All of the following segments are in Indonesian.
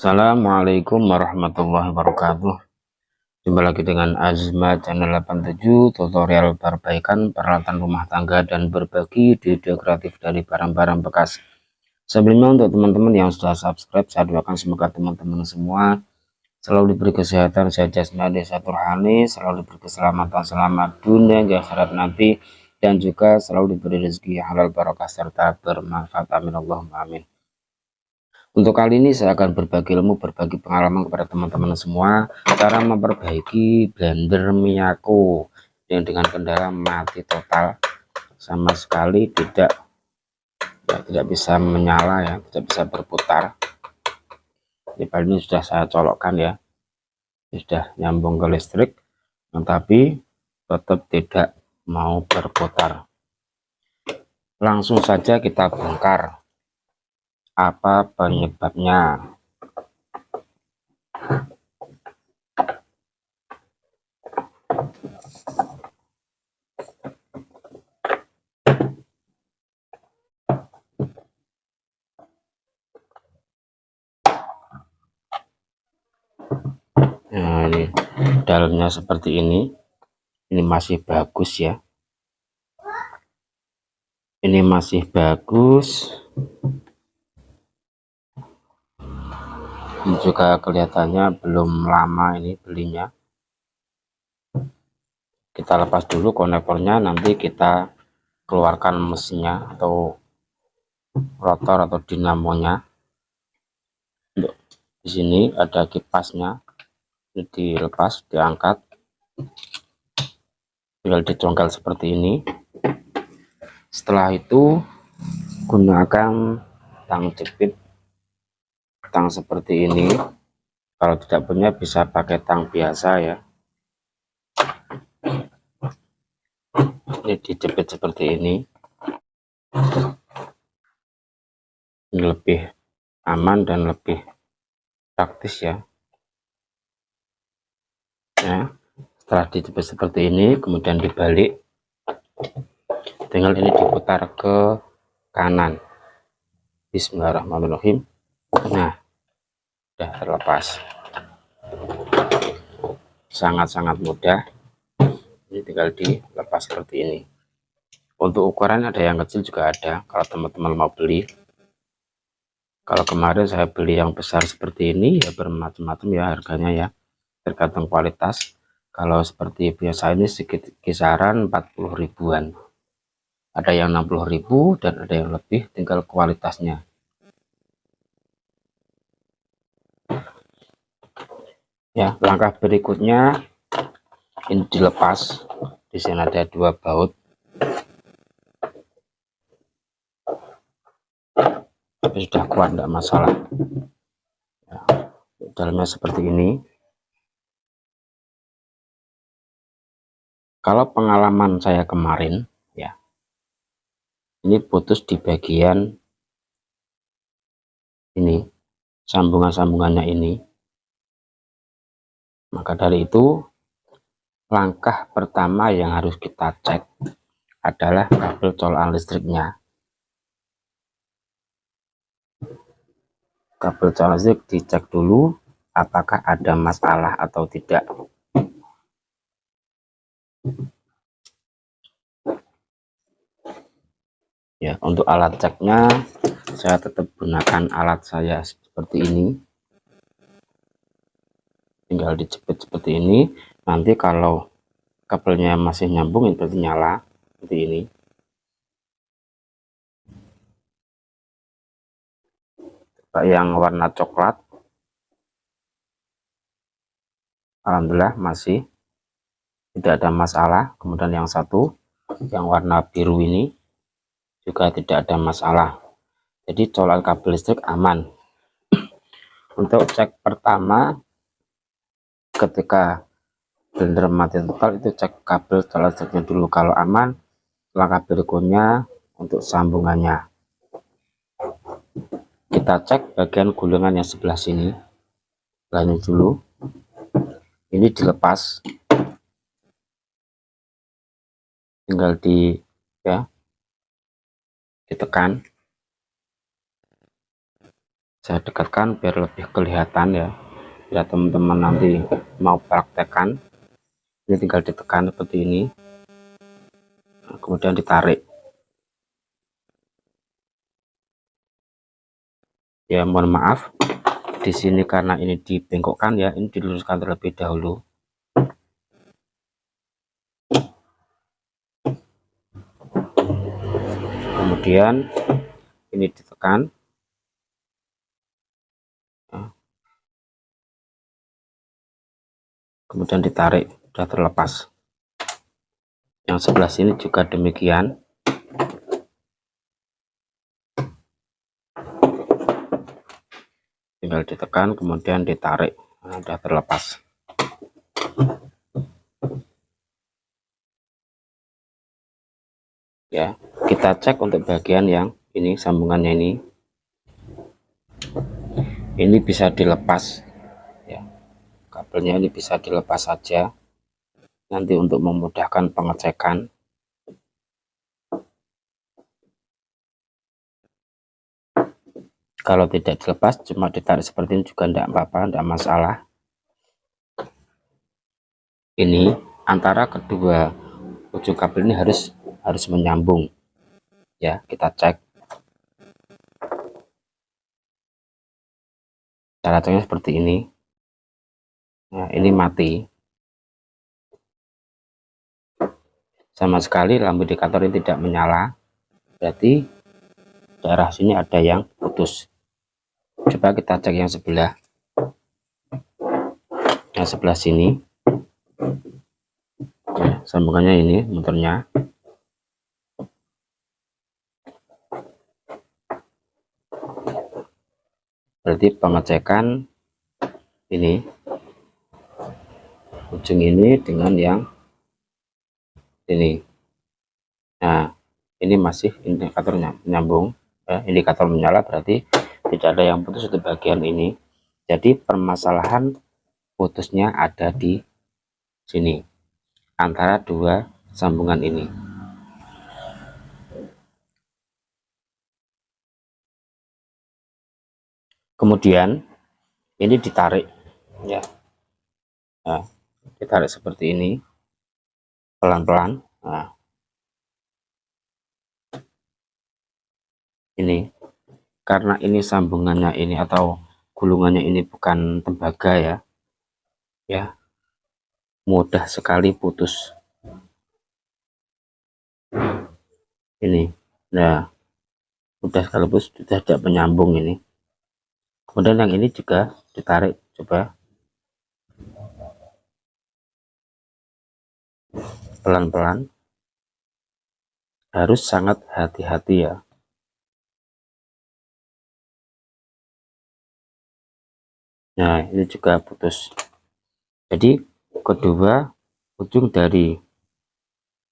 Assalamualaikum warahmatullahi wabarakatuh. Jumpa lagi dengan Azma channel 87, tutorial perbaikan peralatan rumah tangga dan berbagi ide kreatif dari barang-barang bekas. Sebelumnya, untuk teman-teman yang sudah subscribe, saya doakan semoga teman-teman semua selalu diberi kesehatan, sehat jasmani, sehat rohani, selalu diberi keselamatan, selamat dunia hingga akhirat nanti, dan juga selalu diberi rezeki halal barokah serta bermanfaat. Amin Allahumma amin. Untuk kali ini saya akan berbagi ilmu, berbagi pengalaman kepada teman-teman semua cara memperbaiki blender Miyako yang dengan kendala mati total, sama sekali tidak bisa menyala ya, tidak bisa berputar. Di ini sudah saya colokkan ya, sudah nyambung ke listrik, tetapi tetap tidak mau berputar. Langsung saja kita bongkar apa penyebabnya. Nah, ini dalamnya seperti ini masih bagus ya, ini masih bagus. Ini juga kelihatannya belum lama ini belinya. Kita lepas dulu konektornya, nanti kita keluarkan mesinnya atau rotor atau dinamonya. Untuk di sini ada kipasnya, ini dilepas, diangkat, tinggal dicongkel seperti ini. Setelah itu gunakan tang jepit, tang seperti ini. Kalau tidak punya bisa pakai tang biasa ya. Ini dijepit seperti ini lebih aman dan lebih praktis ya. Setelah dijepit seperti ini, kemudian dibalik, tinggal ini diputar ke kanan. Bismillahirrahmanirrahim. Nah, sudah terlepas, sangat-sangat mudah. Ini tinggal dilepas seperti ini. Untuk ukuran ada yang kecil juga ada, kalau teman-teman mau beli. Kalau kemarin saya beli yang besar seperti ini ya, bermacam-macam ya harganya ya, tergantung kualitas. Kalau seperti biasa ini sedikit kisaran 40 ribuan, ada yang 60.000 dan ada yang lebih, tinggal kualitasnya ya. Langkah berikutnya ini dilepas. Di sini ada 2 baut, tapi sudah kuat, tidak masalah ya. Dalamnya seperti ini. Kalau pengalaman saya kemarin ya, ini putus di bagian ini, sambungan-sambungannya ini. Maka dari itu, langkah pertama yang harus kita cek adalah kabel colokan listriknya. Kabel colokan listrik dicek dulu apakah ada masalah atau tidak. Ya, untuk alat ceknya saya tetap gunakan alat saya seperti ini. Tinggal dijepit seperti ini. Nanti kalau kabelnya masih nyambung, ini berarti nyala seperti ini. Yang warna coklat, alhamdulillah masih tidak ada masalah. Kemudian yang satu, yang warna biru ini juga tidak ada masalah. Jadi colokan kabel listrik aman. Untuk cek pertama, ketika blender mati total, itu cek kabel colokan listriknya dulu. Kalau aman, langkah berikutnya untuk sambungannya. Kita cek bagian gulungan yang sebelah sini. Ini dulu, ini dilepas, tinggal ditekan Saya dekatkan biar lebih kelihatan ya, bila teman-teman nanti mau praktekkan. Ini tinggal ditekan seperti ini, nah, kemudian ditarik ya. Mohon maaf di sini karena ini dibengkokkan ya, ini diluruskan terlebih dahulu. Kemudian ini ditekan, nah, kemudian ditarik, sudah terlepas. Yang sebelah sini juga demikian. Tinggal ditekan kemudian ditarik, nah, sudah terlepas. Ya, kita cek untuk bagian yang ini, sambungannya ini bisa dilepas ya, kabelnya ini bisa dilepas saja nanti untuk memudahkan pengecekan. Kalau tidak dilepas, cuma ditarik seperti ini juga tidak apa-apa, tidak masalah. Ini antara kedua ujung kabel ini harus menyambung ya. Kita cek cara ceknya seperti ini. Nah, ini mati sama sekali, lampu indikator ini tidak menyala, berarti daerah sini ada yang putus. Coba kita cek yang sebelah, yang sebelah sini ya, sambungannya ini motornya. Berarti pengecekan ini ujung ini dengan yang ini. Nah, ini masih indikatornya menyambung ya, indikator menyala, berarti tidak ada yang putus di bagian ini. Jadi permasalahan putusnya ada di sini antara dua sambungan ini. Kemudian ini ditarik ya. Nah, ditarik seperti ini pelan-pelan. Nah, ini karena ini sambungannya ini atau gulungannya ini bukan tembaga ya, mudah sekali putus ini. Nah, mudah sekali putus, sudah tidak menyambung ini. Kemudian yang ini juga ditarik, coba pelan-pelan, harus sangat hati-hati ya. Nah, ini juga putus. Jadi kedua ujung dari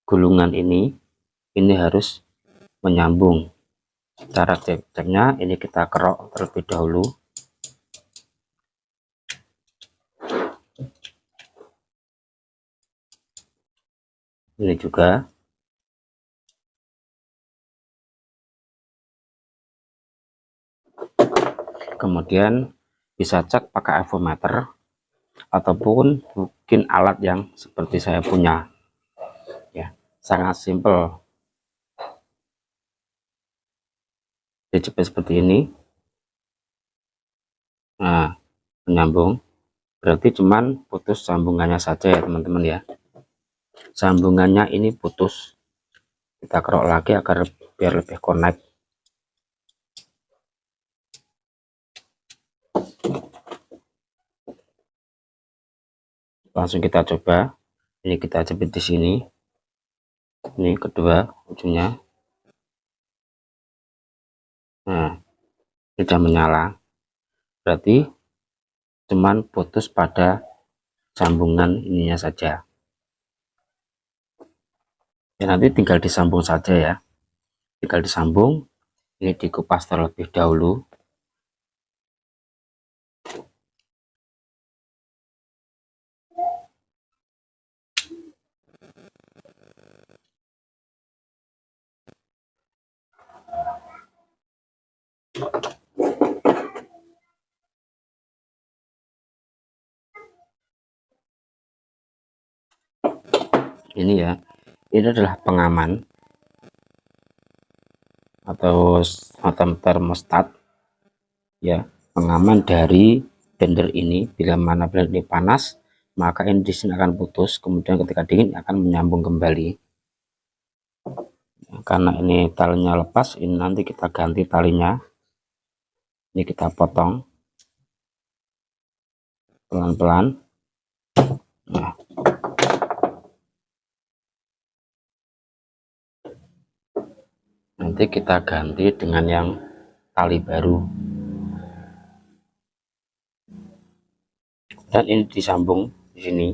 gulungan ini harus menyambung. Cara ceknya ini kita kerok terlebih dahulu. Ini juga. Kemudian bisa cek pakai avometer ataupun mungkin alat yang seperti saya punya ya, sangat simpel. Dijepit seperti ini. Nah, menyambung, berarti cuman putus sambungannya saja ya teman-teman ya. Sambungannya ini putus, kita kerok lagi agar biar lebih connect. Langsung kita coba. Ini kita jepit di sini. Ini kedua ujungnya. Nah, sudah menyala. Berarti cuman putus pada sambungan ininya saja. Ya, nanti tinggal disambung saja ya. Tinggal disambung. Ini dikupas terlebih dahulu. ini ya, ini adalah pengaman atau semacam termostat ya, pengaman dari blender ini. Bila mana blender ini panas, maka ini di sini akan putus, kemudian ketika dingin akan menyambung kembali. Karena ini talinya lepas, ini nanti kita ganti talinya. Ini kita potong pelan-pelan. Nah, nanti kita ganti dengan yang tali baru, dan ini disambung di sini.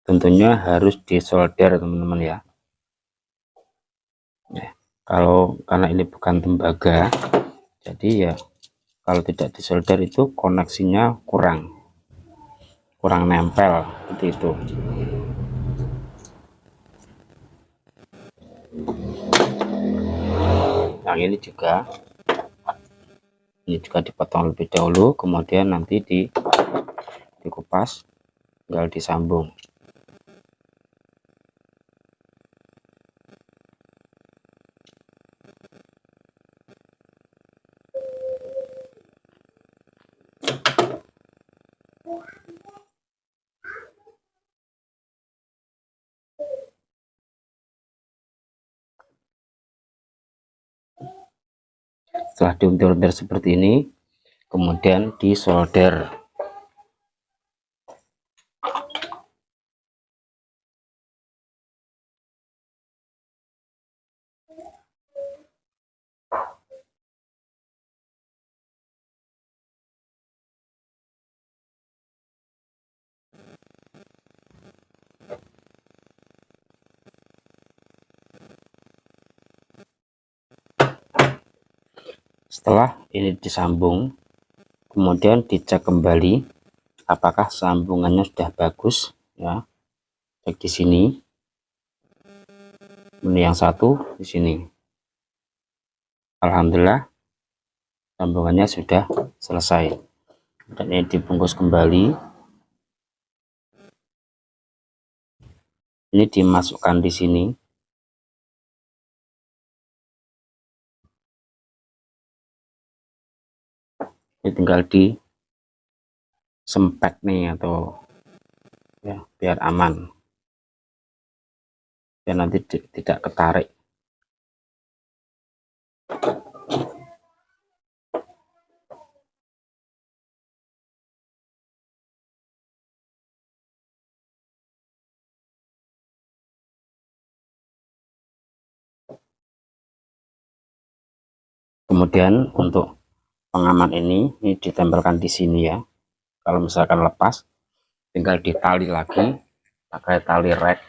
Tentunya harus disolder teman-teman ya. Karena ini bukan tembaga, jadi ya kalau tidak disolder itu koneksinya kurang nempel seperti itu. Yang ini juga dipotong lebih dahulu, kemudian nanti dikupas, tinggal disambung. Setelah diuntir-untir seperti ini, kemudian disolder. Setelah ini disambung, kemudian dicek kembali apakah sambungannya sudah bagus ya. Cek di sini, ini yang satu di sini. Alhamdulillah sambungannya sudah selesai, dan ini dibungkus kembali. Ini dimasukkan di sini. Ini tinggal disempet nih, atau ya biar aman, biar nanti tidak ketarik. Kemudian untuk pengaman ini ditempelkan di sini ya. Kalau misalkan lepas, tinggal ditali lagi pakai tali rek,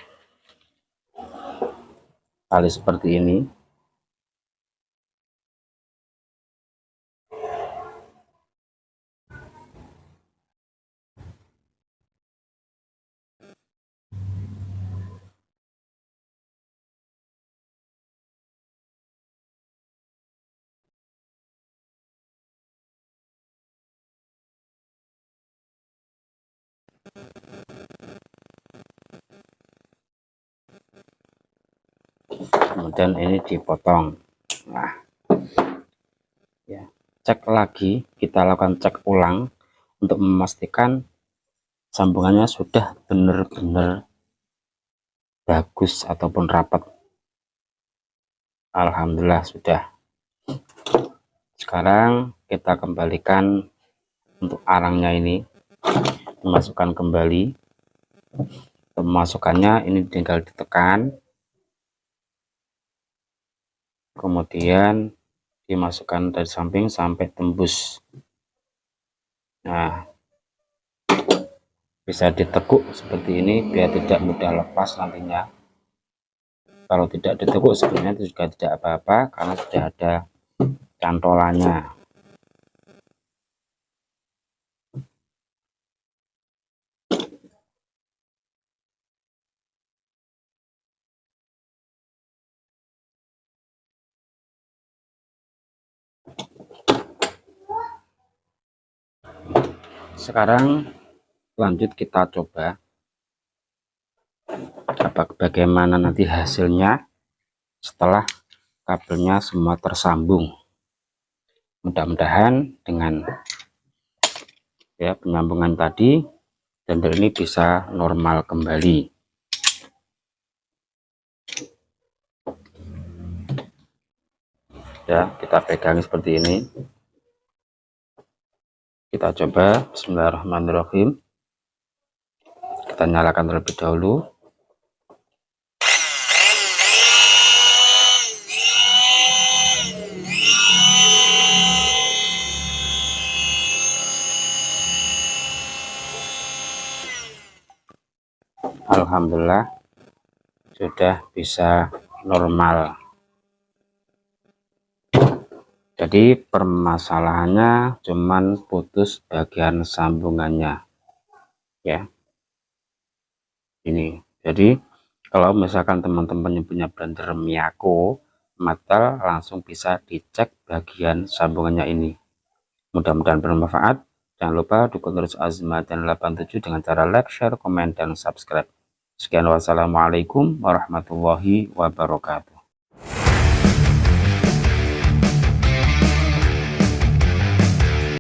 tali seperti ini. Kemudian ini dipotong. Nah ya, cek lagi, kita lakukan cek ulang untuk memastikan sambungannya sudah benar-benar bagus ataupun rapat. Alhamdulillah sudah. Sekarang kita kembalikan untuk arangnya ini, memasukkan kembali. Pemasukannya ini tinggal ditekan, kemudian dimasukkan dari samping sampai tembus. Nah, bisa ditekuk seperti ini biar tidak mudah lepas nantinya. Kalau tidak ditekuk sebenarnya itu juga tidak apa-apa, karena sudah ada cantolannya. sekarang lanjut kita coba bagaimana nanti hasilnya setelah kabelnya semua tersambung. Mudah-mudahan dengan ya penyambungan tadi blender ini bisa normal kembali. Ya, kita pegang seperti ini. Kita coba. Bismillahirrahmanirrahim. Kita nyalakan terlebih dahulu. Alhamdulillah sudah bisa normal. Jadi permasalahannya cuman putus bagian sambungannya ya. Ini jadi kalau misalkan teman-teman yang punya blender Miyako Mattel, langsung bisa dicek bagian sambungannya ini. Mudah-mudahan bermanfaat. Jangan lupa dukung terus Azma Channel 87 dengan cara like, share, komen, dan subscribe. Sekian, wassalamualaikum warahmatullahi wabarakatuh.